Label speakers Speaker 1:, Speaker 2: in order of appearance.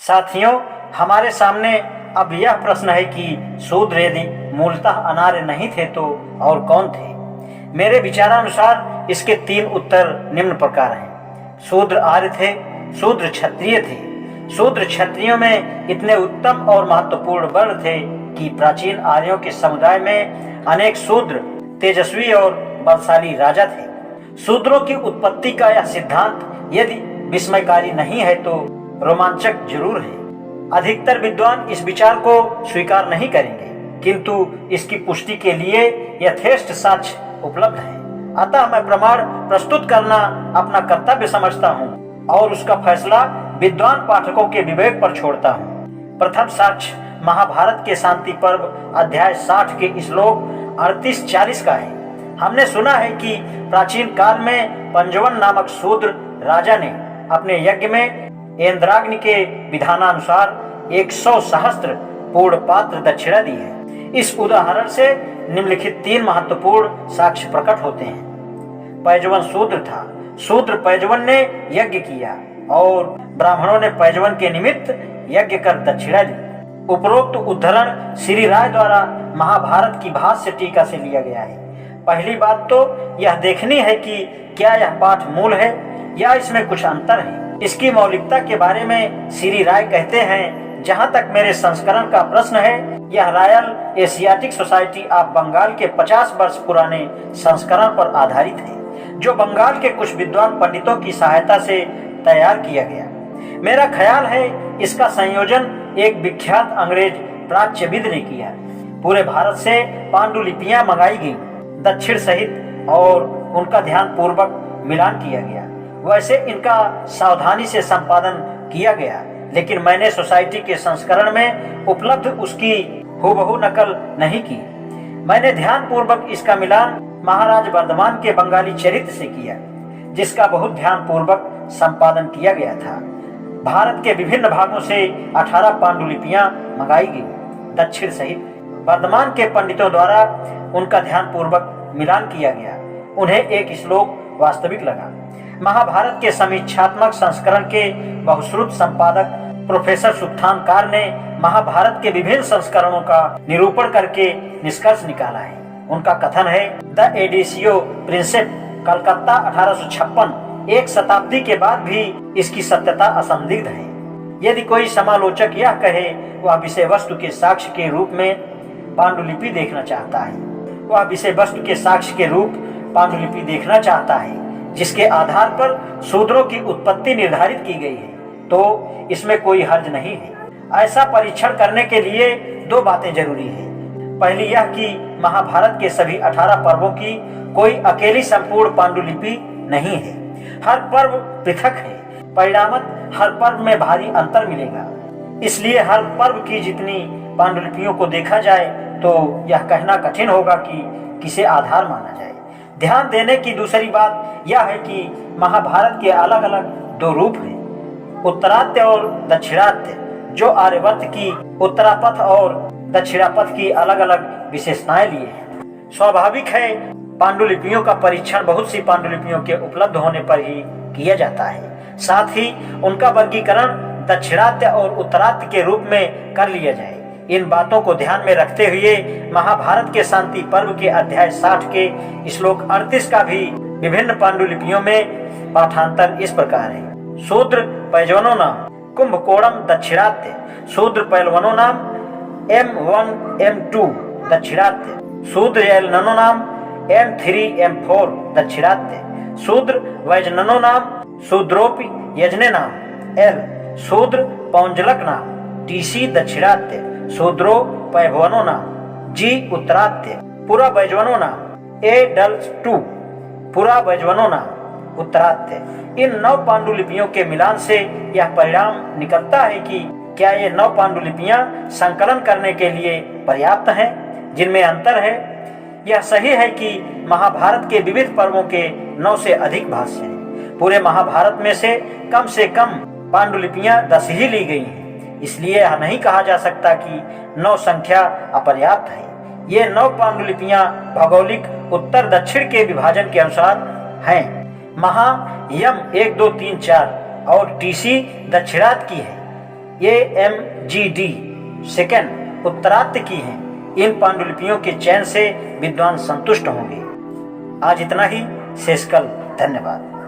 Speaker 1: साथियों, हमारे सामने अब यह प्रश्न है कि शूद्र यदि मूलतः अनार्य नहीं थे तो और कौन थे। मेरे विचारानुसार इसके 3 उत्तर निम्न प्रकार हैं। शूद्र आर्य थे, शूद्र क्षत्रिय थे। शूद्र क्षत्रियों में इतने उत्तम और महत्वपूर्ण वर्ण थे कि प्राचीन आर्यों के समुदाय में अनेक शूद्र तेजस्वी और बलशाली राजा थे। शूद्रों की उत्पत्ति का यह सिद्धांत यदि विस्मयकारी नहीं है तो रोमांचक जरूर है। अधिकतर विद्वान इस विचार को स्वीकार नहीं करेंगे, किंतु इसकी पुष्टि के लिए यथेष्ट साक्ष्य उपलब्ध है। अतः मैं प्रमाण प्रस्तुत करना अपना कर्तव्य समझता हूँ और उसका फैसला विद्वान पाठकों के विवेक पर छोड़ता हूँ। प्रथम साक्ष्य महाभारत के शांति पर्व अध्याय 60 के श्लोक 38-40 का है। हमने सुना है कि प्राचीन काल में पंजवन नामक शूद्र राजा ने अपने यज्ञ में इंद्राग्नि के विधानानुसार 100 सहस्त्र पूर्ण पात्र दक्षिणा दी है। इस उदाहरण से निम्नलिखित 3 महत्वपूर्ण साक्ष्य प्रकट होते हैं। पैजवन शूद्र था। शूद्र पैजवन ने यज्ञ किया और ब्राह्मणों ने पैजवन के निमित्त यज्ञ कर दक्षिणा दी। उपरोक्त उद्धरण श्री राय द्वारा महाभारत की भाष्य टीका से लिया गया है। पहली बात तो यह देखनी है कि क्या यह पाठ मूल है या इसमें कुछ अंतर है। इसकी मौलिकता के बारे में श्री राय कहते हैं, जहां तक मेरे संस्करण का प्रश्न है, यह Royal Asiatic Society of Bengal के 50 वर्ष पुराने संस्करण पर आधारित है, जो बंगाल के कुछ विद्वान पंडितों की सहायता से तैयार किया गया। मेरा ख्याल है इसका संयोजन एक विख्यात अंग्रेज प्राच्यविद ने किया। पूरे भारत से पांडुलिपियां मंगाई गई दक्षिण सहित और उनका ध्यान पूर्वक मिलान किया गया। वैसे इनका सावधानी से संपादन किया गया, लेकिन मैंने सोसाइटी के संस्करण में उपलब्ध उसकी हूबहू नकल नहीं की। मैंने ध्यान पूर्वक इसका मिलान महाराज वर्धमान के बंगाली चरित्र से किया, जिसका बहुत ध्यान पूर्वक संपादन किया गया था। भारत के विभिन्न भागों से 18 पांडुलिपियां मंगाई गई दक्षिण सहित। वर्धमान के पंडितों द्वारा उनका ध्यान पूर्वक मिलान किया गया। उन्हें एक श्लोक वास्तविक लगा। महाभारत के समीक्षात्मक संस्करण के बहुश्रुत संपादक प्रोफेसर सुत्थानकार ने महाभारत के विभिन्न संस्करणों का निरूपण करके निष्कर्ष निकाला है। उनका कथन है, द एडिशियो प्रिंसेप कलकत्ता 1856, एक शताब्दी के बाद भी इसकी सत्यता असंदिग्ध है। यदि कोई समालोचक यह कहे वह विषय वस्तु के साक्ष्य के रूप में पांडुलिपि देखना चाहता है, वह विषय वस्तु के साक्ष्य के रूप पांडुलिपि देखना चाहता है जिसके आधार पर शूद्रों की उत्पत्ति निर्धारित की गई है, तो इसमें कोई हर्ज नहीं है। ऐसा परीक्षण करने के लिए 2 बातें जरूरी है। पहली यह कि महाभारत के सभी 18 पर्वों की कोई अकेली संपूर्ण पांडुलिपि नहीं है। हर पर्व पृथक है, परिणामत हर पर्व में भारी अंतर मिलेगा। इसलिए हर पर्व की जितनी पांडुलिपियों को देखा जाए तो यह कहना कठिन होगा कि किसे आधार माना जाए। ध्यान देने की दूसरी बात यह है कि महाभारत के अलग अलग 2 रूप हैं, उत्तरात्य और दक्षिणात्य, जो आर्यवर्त की उत्तरापथ और दक्षिणापथ की अलग अलग विशेषताएं लिए हैं। स्वाभाविक है पांडुलिपियों का परीक्षण बहुत सी पांडुलिपियों के उपलब्ध होने पर ही किया जाता है। साथ ही उनका वर्गीकरण दक्षिणात्य और उत्तरात्य के रूप में कर लिया जाए। इन बातों को ध्यान में रखते हुए महाभारत के शांति पर्व के अध्याय 60 के श्लोक 38 का भी विभिन्न पांडुलिपियों में पाठांतर इस प्रकार है। शूद्र पैजवनो नाम कुंभकोणम दक्षिणात्य, शूद्र पैलवनो नाम M1 M2 दक्षिणात्य, शूद्र यैलननो नाम M3 M4 दक्षिणात्य, शूद्र वैजननो नाम शूद्रोपि यजने नाम L, शूद्र पौंजलक नाम TC दक्षिणात्य, शूद्रो पैभवनो नाम G उत्तरात्य, पुरा बैजवनो नाम A2 पुरा बैजवनो नाम उत्तरात्य। इन 9 पांडुलिपियों के मिलान से यह परिणाम निकलता है कि क्या ये 9 पांडुलिपियां संकलन करने के लिए पर्याप्त हैं, जिनमें अंतर है। यह सही है कि महाभारत के विविध पर्वों के 9 से अधिक भाष्य हैं। पूरे महाभारत में से कम पांडुलिपियां 10 ही ली गई हैं। इसलिए यह नहीं कहा जा सकता कि 9 संख्या अपर्याप्त है। ये 9 पांडुलिपियां भौगोलिक उत्तर दक्षिण के विभाजन के अनुसार हैं। महा यम 1 2 3 4 और TC दक्षिणात की है। ये MGD सेकंड उत्तरार्ध की हैं। इन पांडुलिपियों के चयन से विद्वान संतुष्ट होंगे। आज इतना ही, शेष कल। धन्यवाद।